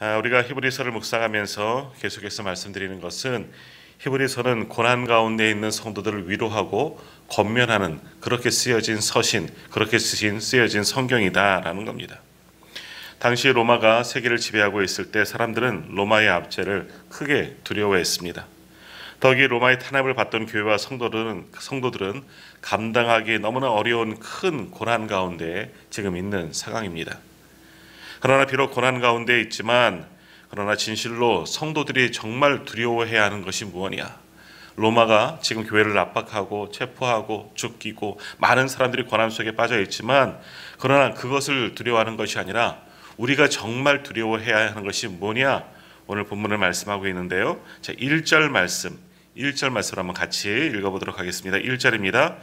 우리가 히브리서를 묵상하면서 계속해서 말씀드리는 것은 히브리서는 고난 가운데 있는 성도들을 위로하고 권면하는 그렇게 쓰여진 서신, 그렇게 쓰여진 성경이다라는 겁니다. 당시 로마가 세계를 지배하고 있을 때 사람들은 로마의 압제를 크게 두려워했습니다. 더욱이 로마의 탄압을 받던 교회와 성도들은 감당하기 너무나 어려운 큰 고난 가운데 지금 있는 상황입니다. 그러나 비록 고난 가운데 있지만 그러나 진실로 성도들이 정말 두려워해야 하는 것이 무엇이냐? 로마가 지금 교회를 압박하고 체포하고 죽이고 많은 사람들이 고난 속에 빠져 있지만 그러나 그것을 두려워하는 것이 아니라 우리가 정말 두려워해야 하는 것이 뭐냐? 오늘 본문을 말씀하고 있는데요. 자, 1절 말씀을 한번 같이 읽어보도록 하겠습니다. 1절입니다.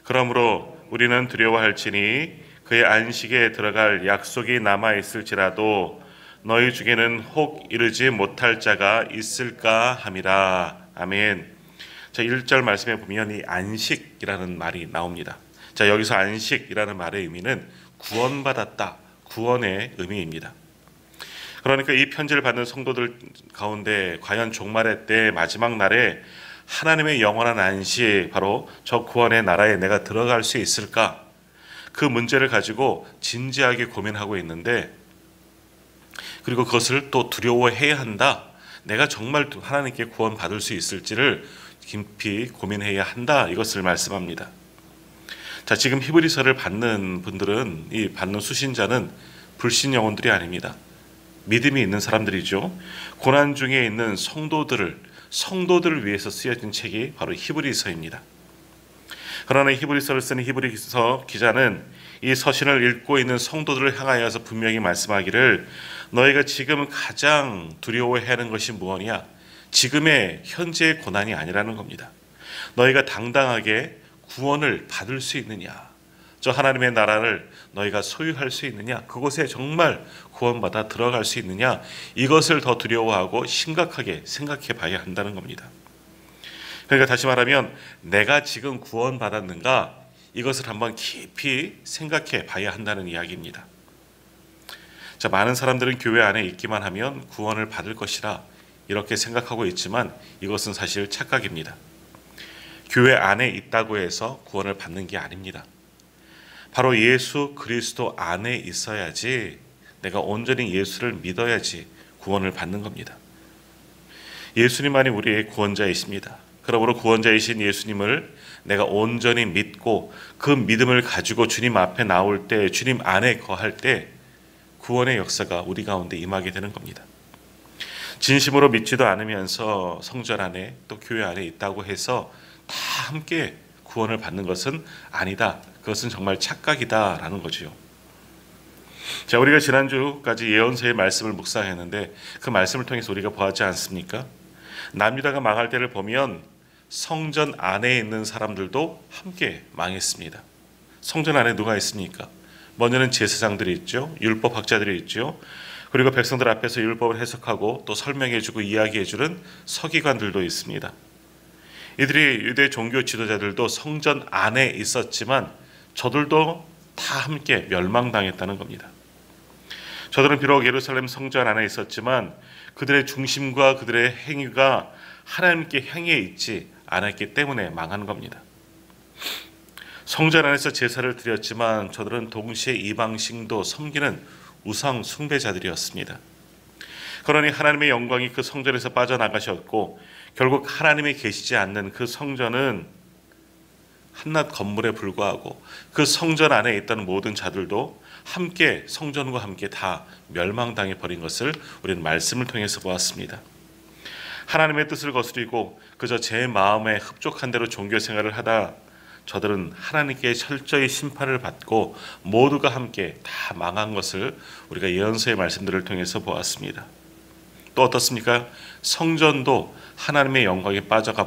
그러므로 우리는 두려워할지니 그의 안식에 들어갈 약속이 남아있을지라도 너희 중에는 혹 이르지 못할 자가 있을까 함이라. 아멘. 자, 1절 말씀에 보면 이 안식이라는 말이 나옵니다. 자, 여기서 안식이라는 말의 의미는 구원받았다, 구원의 의미입니다. 그러니까 이 편지를 받는 성도들 가운데 과연 종말의 때 마지막 날에 하나님의 영원한 안식, 바로 저 구원의 나라에 내가 들어갈 수 있을까? 그 문제를 가지고 진지하게 고민하고 있는데, 그리고 그것을 또 두려워해야 한다. 내가 정말 하나님께 구원받을 수 있을지를 깊이 고민해야 한다. 이것을 말씀합니다. 자, 지금 히브리서를 받는 분들은, 이 받는 수신자는 불신 영혼들이 아닙니다. 믿음이 있는 사람들이죠. 고난 중에 있는 성도들을 위해서 쓰여진 책이 바로 히브리서입니다. 그러나 히브리서를 쓰는 히브리서 기자는 이 서신을 읽고 있는 성도들을 향하여서 분명히 말씀하기를 너희가 지금 가장 두려워해야 하는 것이 무엇이냐? 지금의 현재의 고난이 아니라는 겁니다. 너희가 당당하게 구원을 받을 수 있느냐? 저 하나님의 나라를 너희가 소유할 수 있느냐? 그곳에 정말 구원받아 들어갈 수 있느냐? 이것을 더 두려워하고 심각하게 생각해 봐야 한다는 겁니다. 그러니까 다시 말하면 내가 지금 구원받았는가? 이것을 한번 깊이 생각해 봐야 한다는 이야기입니다. 자, 많은 사람들은 교회 안에 있기만 하면 구원을 받을 것이라 이렇게 생각하고 있지만 이것은 사실 착각입니다. 교회 안에 있다고 해서 구원을 받는 게 아닙니다. 바로 예수 그리스도 안에 있어야지, 내가 온전히 예수를 믿어야지 구원을 받는 겁니다. 예수님만이 우리의 구원자이십니다. 그러므로 구원자이신 예수님을 내가 온전히 믿고 그 믿음을 가지고 주님 앞에 나올 때, 주님 안에 거할 때 구원의 역사가 우리 가운데 임하게 되는 겁니다. 진심으로 믿지도 않으면서 성전 안에 또 교회 안에 있다고 해서 다 함께 구원을 받는 것은 아니다. 그것은 정말 착각이다라는 거죠. 자, 우리가 지난주까지 예언서의 말씀을 묵상했는데 그 말씀을 통해서 우리가 보았지 않습니까? 남유다가 망할 때를 보면 성전 안에 있는 사람들도 함께 망했습니다. 성전 안에 누가 있습니까? 먼저는 제사장들이 있죠. 율법학자들이 있죠. 그리고 백성들 앞에서 율법을 해석하고 또 설명해주고 이야기해주는 서기관들도 있습니다. 이들이 유대 종교 지도자들도 성전 안에 있었지만 저들도 다 함께 멸망당했다는 겁니다. 저들은 비록 예루살렘 성전 안에 있었지만 그들의 중심과 그들의 행위가 하나님께 향해 있지 않았기 때문에 망한 겁니다. 성전 안에서 제사를 드렸지만 저들은 동시에 이방신도 섬기는 우상 숭배자들이었습니다. 그러니 하나님의 영광이 그 성전에서 빠져나가셨고 결국 하나님이 계시지 않는 그 성전은 한낱 건물에 불과하고 그 성전 안에 있던 모든 자들도 함께 성전과 함께 다 멸망당해 버린 것을 우리는 말씀을 통해서 보았습니다. 하나님의 뜻을 거스리고 그저 제 마음에 흡족한 대로 종교 생활을 하다 저들은 하나님께 철저히 심판을 받고 모두가 함께 다 망한 것을 우리가 예언서의 말씀들을 통해서 보았습니다. 또 어떻습니까? 성전도 하나님의 영광에 빠져나가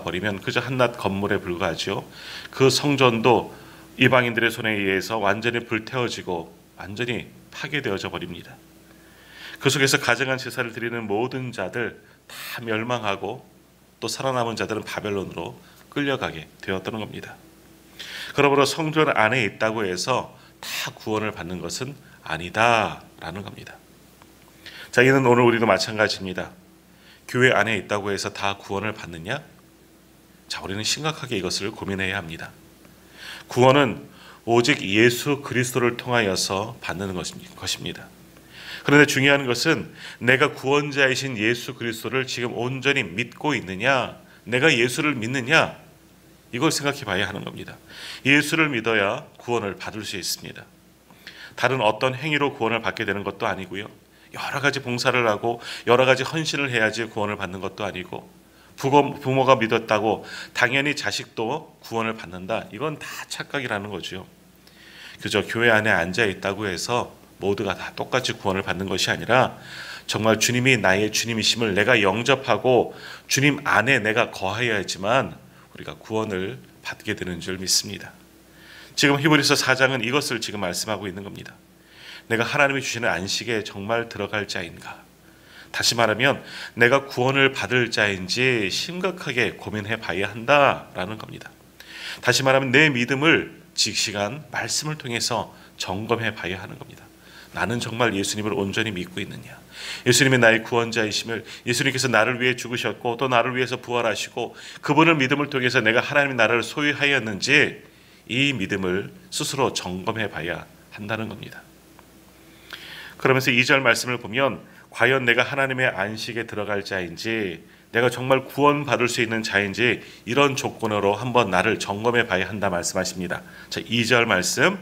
버리면 그저 한낱 건물에 불과하죠. 그 성전도 이방인들의 손에 의해서 완전히 불태워지고 완전히 파괴되어져 버립니다. 그 속에서 가증한 제사를 드리는 모든 자들 다 멸망하고 또 살아남은 자들은 바벨론으로 끌려가게 되었다는 겁니다. 그러므로 성전 안에 있다고 해서 다 구원을 받는 것은 아니다라는 겁니다. 자, 이는 오늘 우리도 마찬가지입니다. 교회 안에 있다고 해서 다 구원을 받느냐? 자, 우리는 심각하게 이것을 고민해야 합니다. 구원은 오직 예수 그리스도를 통하여서 받는 것입니다. 그런데 중요한 것은 내가 구원자이신 예수 그리스도를 지금 온전히 믿고 있느냐, 내가 예수를 믿느냐, 이걸 생각해 봐야 하는 겁니다. 예수를 믿어야 구원을 받을 수 있습니다. 다른 어떤 행위로 구원을 받게 되는 것도 아니고요, 여러 가지 봉사를 하고 여러 가지 헌신을 해야지 구원을 받는 것도 아니고, 부모가 믿었다고 당연히 자식도 구원을 받는다, 이건 다 착각이라는 거죠. 그저 교회 안에 앉아 있다고 해서 모두가 다 똑같이 구원을 받는 것이 아니라 정말 주님이 나의 주님이심을 내가 영접하고 주님 안에 내가 거하여야지만 우리가 구원을 받게 되는 줄 믿습니다. 지금 히브리서 4장은 이것을 지금 말씀하고 있는 겁니다. 내가 하나님이 주시는 안식에 정말 들어갈 자인가? 다시 말하면 내가 구원을 받을 자인지 심각하게 고민해 봐야 한다라는 겁니다. 다시 말하면 내 믿음을 직시간 말씀을 통해서 점검해 봐야 하는 겁니다. 나는 정말 예수님을 온전히 믿고 있느냐? 예수님이 나의 구원자이심을, 예수님께서 나를 위해 죽으셨고 또 나를 위해서 부활하시고 그분을 믿음을 통해서 내가 하나님의 나라를 소유하였는지, 이 믿음을 스스로 점검해 봐야 한다는 겁니다. 그러면서 2절 말씀을 보면 과연 내가 하나님의 안식에 들어갈 자인지, 내가 정말 구원받을 수 있는 자인지 이런 조건으로 한번 나를 점검해 봐야 한다 말씀하십니다. 자, 2절 말씀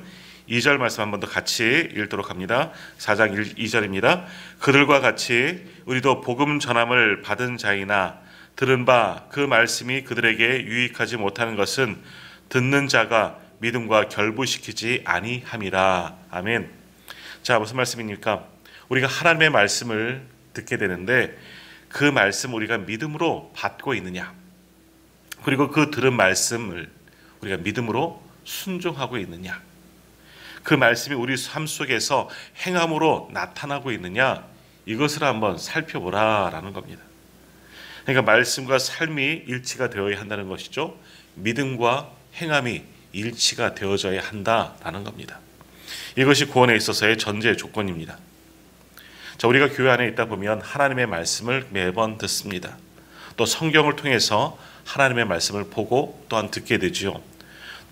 한 번 더 같이 읽도록 합니다. 4장 2절입니다. 그들과 같이 우리도 복음 전함을 받은 자이나 들은 바 그 말씀이 그들에게 유익하지 못하는 것은 듣는 자가 믿음과 결부시키지 아니함이라. 아멘. 자, 무슨 말씀입니까? 우리가 하나님의 말씀을 듣게 되는데 그 말씀 우리가 믿음으로 받고 있느냐, 그리고 그 들은 말씀을 우리가 믿음으로 순종하고 있느냐, 그 말씀이 우리 삶 속에서 행함으로 나타나고 있느냐, 이것을 한번 살펴보라라는 겁니다. 그러니까 말씀과 삶이 일치가 되어야 한다는 것이죠. 믿음과 행함이 일치가 되어져야 한다라는 겁니다. 이것이 구원에 있어서의 전제 조건입니다. 자, 우리가 교회 안에 있다 보면 하나님의 말씀을 매번 듣습니다. 또 성경을 통해서 하나님의 말씀을 보고 또한 듣게 되지요.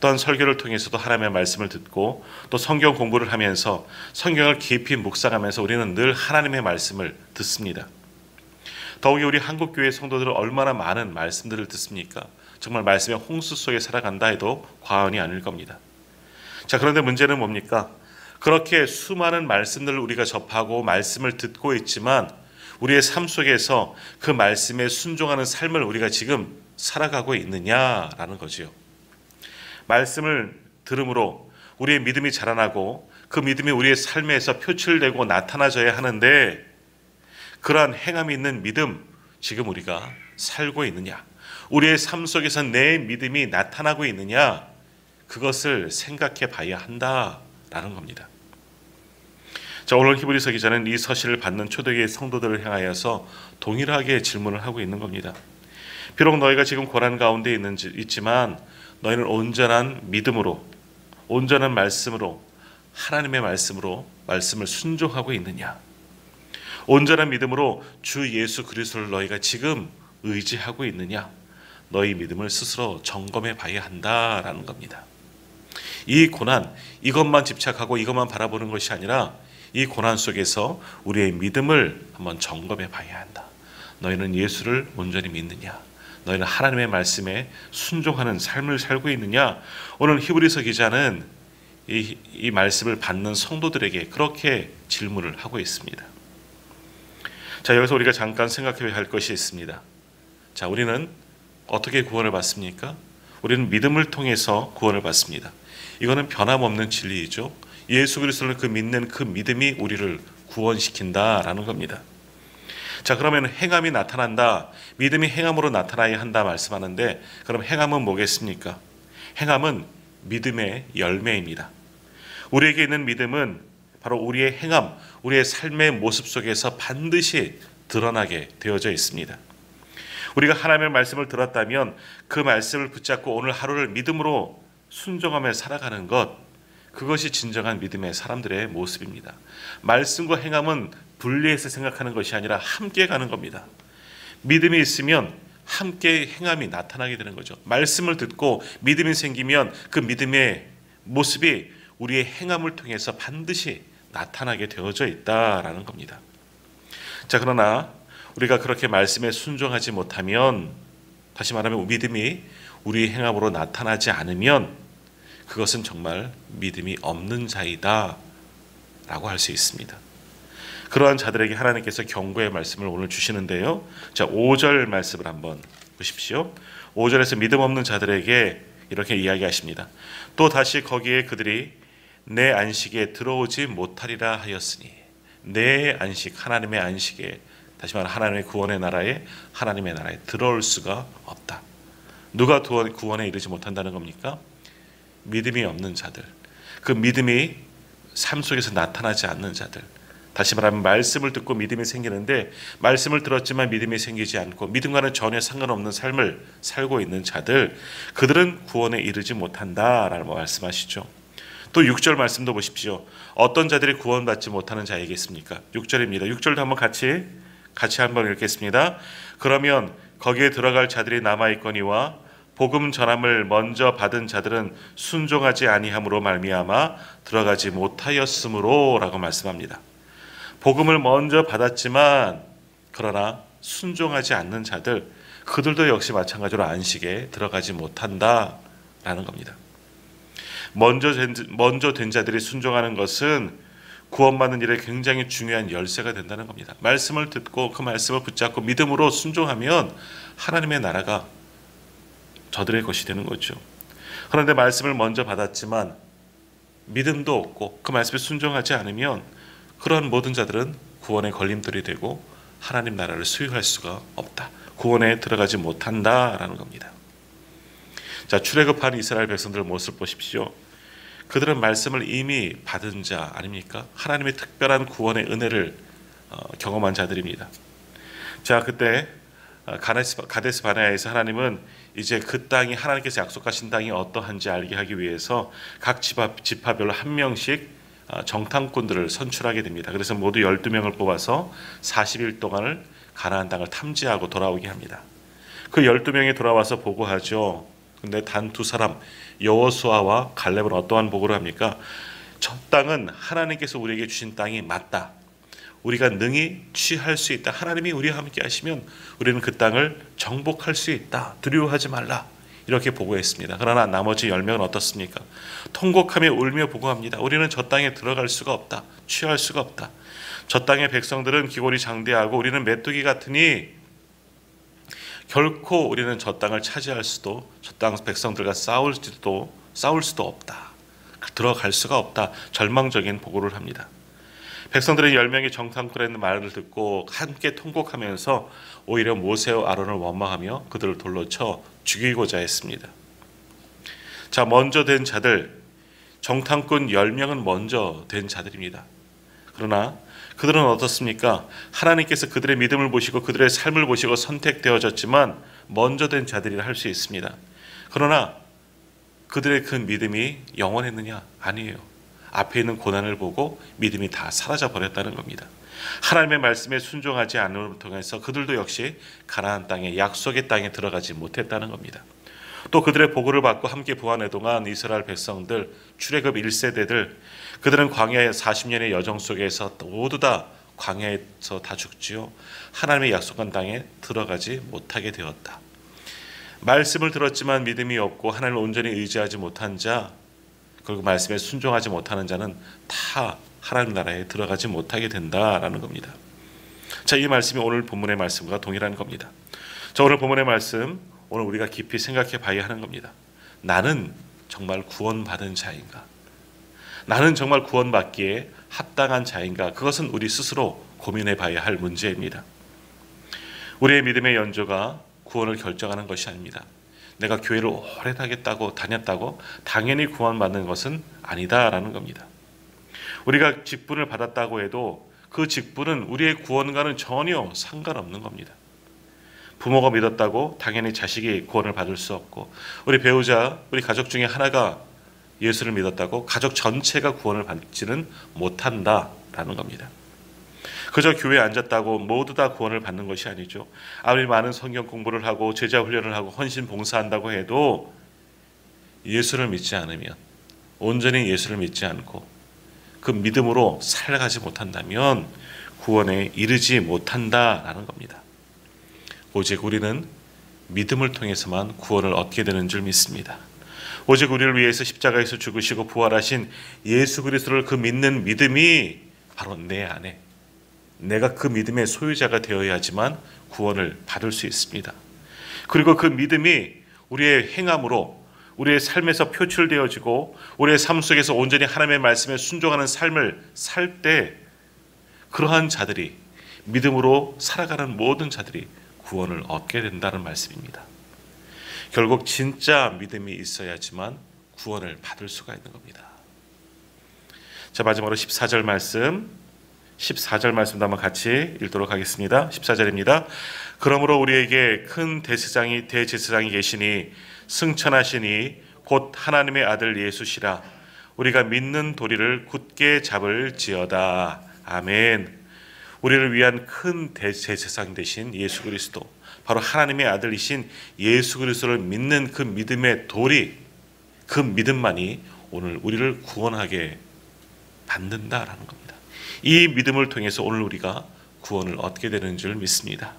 또한 설교를 통해서도 하나님의 말씀을 듣고 또 성경 공부를 하면서 성경을 깊이 묵상하면서 우리는 늘 하나님의 말씀을 듣습니다. 더욱이 우리 한국교회 성도들은 얼마나 많은 말씀들을 듣습니까? 정말 말씀의 홍수 속에 살아간다 해도 과언이 아닐 겁니다. 자, 그런데 문제는 뭡니까? 그렇게 수많은 말씀들을 우리가 접하고 말씀을 듣고 있지만 우리의 삶 속에서 그 말씀에 순종하는 삶을 우리가 지금 살아가고 있느냐라는 거지요. 말씀을 들음으로 우리의 믿음이 자라나고 그 믿음이 우리의 삶에서 표출되고 나타나져야 하는데, 그러한 행함이 있는 믿음 지금 우리가 살고 있느냐, 우리의 삶 속에서 내 믿음이 나타나고 있느냐, 그것을 생각해 봐야 한다라는 겁니다. 자, 오늘 히브리서 기자는 이 서신을 받는 초대교회 성도들을 향하여서 동일하게 질문을 하고 있는 겁니다. 비록 너희가 지금 고난 가운데 있지만 너희는 온전한 믿음으로, 온전한 말씀으로, 하나님의 말씀으로 말씀을 순종하고 있느냐, 온전한 믿음으로 주 예수 그리스도를 너희가 지금 의지하고 있느냐, 너희 믿음을 스스로 점검해 봐야 한다라는 겁니다. 이 고난, 이것만 집착하고 이것만 바라보는 것이 아니라 이 고난 속에서 우리의 믿음을 한번 점검해 봐야 한다. 너희는 예수를 온전히 믿느냐, 너희는 하나님의 말씀에 순종하는 삶을 살고 있느냐. 오늘 히브리서 기자는 이 말씀을 받는 성도들에게 그렇게 질문을 하고 있습니다. 자, 여기서 우리가 잠깐 생각해야 할 것이 있습니다. 자, 우리는 어떻게 구원을 받습니까? 우리는 믿음을 통해서 구원을 받습니다. 이거는 변함없는 진리이죠. 예수 그리스도를 믿는 그 믿음이 우리를 구원시킨다라는 겁니다. 자, 그러면 행함이 나타난다, 믿음이 행함으로 나타나야 한다 말씀하는데, 그럼 행함은 뭐겠습니까? 행함은 믿음의 열매입니다. 우리에게 있는 믿음은 바로 우리의 행함, 우리의 삶의 모습 속에서 반드시 드러나게 되어져 있습니다. 우리가 하나님의 말씀을 들었다면 그 말씀을 붙잡고 오늘 하루를 믿음으로 순종하며 살아가는 것, 그것이 진정한 믿음의 사람들의 모습입니다. 말씀과 행함은 분리해서 생각하는 것이 아니라 함께 가는 겁니다. 믿음이 있으면 함께 행함이 나타나게 되는 거죠. 말씀을 듣고 믿음이 생기면 그 믿음의 모습이 우리의 행함을 통해서 반드시 나타나게 되어져 있다라는 겁니다. 자, 그러나 우리가 그렇게 말씀에 순종하지 못하면, 다시 말하면 믿음이 우리의 행함으로 나타나지 않으면 그것은 정말 믿음이 없는 자이다 라고 할 수 있습니다. 그러한 자들에게 하나님께서 경고의 말씀을 오늘 주시는데요. 자, 5절 말씀을 한번 보십시오. 5절에서 믿음 없는 자들에게 이렇게 이야기하십니다. 또 다시 거기에 그들이 내 안식에 들어오지 못하리라 하였으니, 내 안식, 하나님의 안식에, 다시 말하면 하나님의 구원의 나라에, 하나님의 나라에 들어올 수가 없다. 누가 구원에 이르지 못한다는 겁니까? 믿음이 없는 자들, 그 믿음이 삶 속에서 나타나지 않는 자들, 다시 말하면 말씀을 듣고 믿음이 생기는데 말씀을 들었지만 믿음이 생기지 않고 믿음과는 전혀 상관없는 삶을 살고 있는 자들, 그들은 구원에 이르지 못한다라고 말씀하시죠. 또 6절 말씀도 보십시오. 어떤 자들이 구원받지 못하는 자이겠습니까? 6절입니다. 6절도 한번 같이 한번 읽겠습니다. 그러면 거기에 들어갈 자들이 남아있거니와 복음 전함을 먼저 받은 자들은 순종하지 아니함으로 말미암아 들어가지 못하였으므로 라고 말씀합니다. 복음을 먼저 받았지만 그러나 순종하지 않는 자들, 그들도 역시 마찬가지로 안식에 들어가지 못한다라는 겁니다. 먼저 된 자들이 순종하는 것은 구원받는 일에 굉장히 중요한 열쇠가 된다는 겁니다. 말씀을 듣고 그 말씀을 붙잡고 믿음으로 순종하면 하나님의 나라가 저들의 것이 되는 거죠. 그런데 말씀을 먼저 받았지만 믿음도 없고 그 말씀에 순종하지 않으면 그런 모든 자들은 구원의 걸림돌이 되고 하나님 나라를 수용할 수가 없다. 구원에 들어가지 못한다라는 겁니다. 자, 출애굽한 이스라엘 백성들 모습 보십시오. 그들은 말씀을 이미 받은 자 아닙니까? 하나님의 특별한 구원의 은혜를 경험한 자들입니다. 자, 그때 가데스 바네아에서 하나님은 이제 그 땅이, 하나님께서 약속하신 땅이 어떠한지 알게 하기 위해서 각 지파별로 한 명씩 정탐꾼들을 선출하게 됩니다. 그래서 모두 12명을 뽑아서 40일 동안을 가나안 땅을 탐지하고 돌아오게 합니다. 그 12명이 돌아와서 보고하죠. 근데 단 두 사람, 여호수아와 갈렙은 어떠한 보고를 합니까? 저 땅은 하나님께서 우리에게 주신 땅이 맞다. 우리가 능히 취할 수 있다. 하나님이 우리와 함께 하시면 우리는 그 땅을 정복할 수 있다. 두려워하지 말라. 이렇게 보고했습니다. 그러나 나머지 10명은 어떻습니까? 통곡하며 울며 보고합니다. 우리는 저 땅에 들어갈 수가 없다. 취할 수가 없다. 저 땅의 백성들은 기골이 장대하고 우리는 메뚜기 같으니 결코 우리는 저 땅을 차지할 수도, 저 땅 백성들과 싸울 수도 없다. 들어갈 수가 없다. 절망적인 보고를 합니다. 백성들은 10명의 정탐꾼의 말을 듣고 함께 통곡하면서 오히려 모세와 아론을 원망하며 그들을 돌로 쳐 죽이고자 했습니다. 자, 먼저 된 자들, 정탐꾼 10명은 먼저 된 자들입니다. 그러나 그들은 어떻습니까? 하나님께서 그들의 믿음을 보시고 그들의 삶을 보시고 선택되어졌지만 먼저 된 자들이라 할 수 있습니다. 그러나 그들의 그 믿음이 영원했느냐? 아니에요. 앞에 있는 고난을 보고 믿음이 다 사라져 버렸다는 겁니다. 하나님의 말씀에 순종하지 않음을 통해서 그들도 역시 가나안 땅에, 약속의 땅에 들어가지 못했다는 겁니다. 또 그들의 보고를 받고 함께 보완해 동안 이스라엘 백성들, 출애굽 1세대들, 그들은 광야의 40년의 여정 속에서 모두 다 광야에서 다 죽지요. 하나님의 약속한 땅에 들어가지 못하게 되었다. 말씀을 들었지만 믿음이 없고 하나님을 온전히 의지하지 못한 자, 그리고 말씀에 순종하지 못하는 자는 다 하나님 나라에 들어가지 못하게 된다라는 겁니다. 자, 이 말씀이 오늘 본문의 말씀과 동일한 겁니다. 자, 오늘 본문의 말씀, 오늘 우리가 깊이 생각해 봐야 하는 겁니다. 나는 정말 구원받은 자인가? 나는 정말 구원받기에 합당한 자인가? 그것은 우리 스스로 고민해 봐야 할 문제입니다. 우리의 믿음의 연조가 구원을 결정하는 것이 아닙니다. 내가 교회를 오래 다녔다고 당연히 구원받는 것은 아니다라는 겁니다. 우리가 직분을 받았다고 해도 그 직분은 우리의 구원과는 전혀 상관없는 겁니다. 부모가 믿었다고 당연히 자식이 구원을 받을 수 없고, 우리 배우자, 우리 가족 중에 하나가 예수를 믿었다고 가족 전체가 구원을 받지는 못한다라는 겁니다. 그저 교회에 앉았다고 모두 다 구원을 받는 것이 아니죠. 아무리 많은 성경 공부를 하고 제자 훈련을 하고 헌신 봉사한다고 해도 예수를 믿지 않으면, 온전히 예수를 믿지 않고 그 믿음으로 살아가지 못한다면 구원에 이르지 못한다라는 겁니다. 오직 우리는 믿음을 통해서만 구원을 얻게 되는 줄 믿습니다. 오직 우리를 위해서 십자가에서 죽으시고 부활하신 예수 그리스도를 그 믿는 믿음이 바로 내 안에, 내가 그 믿음의 소유자가 되어야지만 구원을 받을 수 있습니다. 그리고 그 믿음이 우리의 행함으로 우리의 삶에서 표출되어지고 우리의 삶 속에서 온전히 하나님의 말씀에 순종하는 삶을 살 때 그러한 자들이, 믿음으로 살아가는 모든 자들이 구원을 얻게 된다는 말씀입니다. 결국 진짜 믿음이 있어야지만 구원을 받을 수가 있는 겁니다. 자, 마지막으로 14절 말씀도 한번 같이 읽도록 하겠습니다. 14절입니다. 그러므로 우리에게 큰 대제사장이 계시니 승천하시니 곧 하나님의 아들 예수시라. 우리가 믿는 도리를 굳게 잡을지어다. 아멘. 우리를 위한 큰 대제사장 되신 예수 그리스도, 바로 하나님의 아들이신 예수 그리스도를 믿는 그 믿음의 도리, 그 믿음만이 오늘 우리를 구원하게 만든다라는 겁니다. 이 믿음을 통해서 오늘 우리가 구원을 얻게 되는 줄 믿습니다.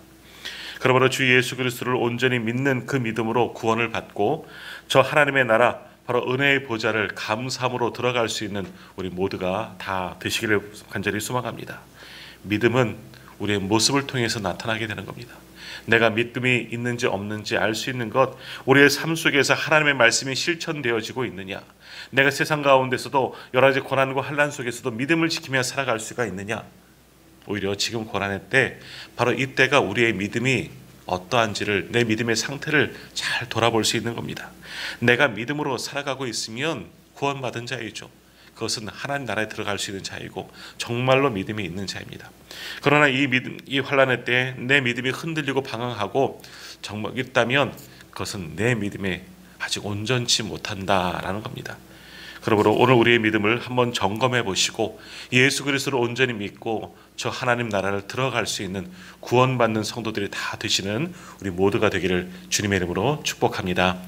그러므로 주 예수 그리스도를 온전히 믿는 그 믿음으로 구원을 받고 저 하나님의 나라, 바로 은혜의 보좌를 감사함으로 들어갈 수 있는 우리 모두가 다 되시기를 간절히 소망합니다. 믿음은 우리의 모습을 통해서 나타나게 되는 겁니다. 내가 믿음이 있는지 없는지 알 수 있는 것, 우리의 삶 속에서 하나님의 말씀이 실천되어지고 있느냐, 내가 세상 가운데서도 여러 가지 고난과 환난 속에서도 믿음을 지키며 살아갈 수가 있느냐. 오히려 지금 고난의 때, 바로 이때가 우리의 믿음이 어떠한지를, 내 믿음의 상태를 잘 돌아볼 수 있는 겁니다. 내가 믿음으로 살아가고 있으면 구원받은 자이죠. 그것은 하나님 나라에 들어갈 수 있는 자이고 정말로 믿음이 있는 자입니다. 그러나 이 환난의 때 내 믿음이 흔들리고 방황하고 정말 있다면 그것은 내 믿음에 아직 온전치 못한다라는 겁니다. 그러므로 오늘 우리의 믿음을 한번 점검해 보시고 예수 그리스도를 온전히 믿고 저 하나님 나라를 들어갈 수 있는 구원받는 성도들이 다 되시는 우리 모두가 되기를 주님의 이름으로 축복합니다.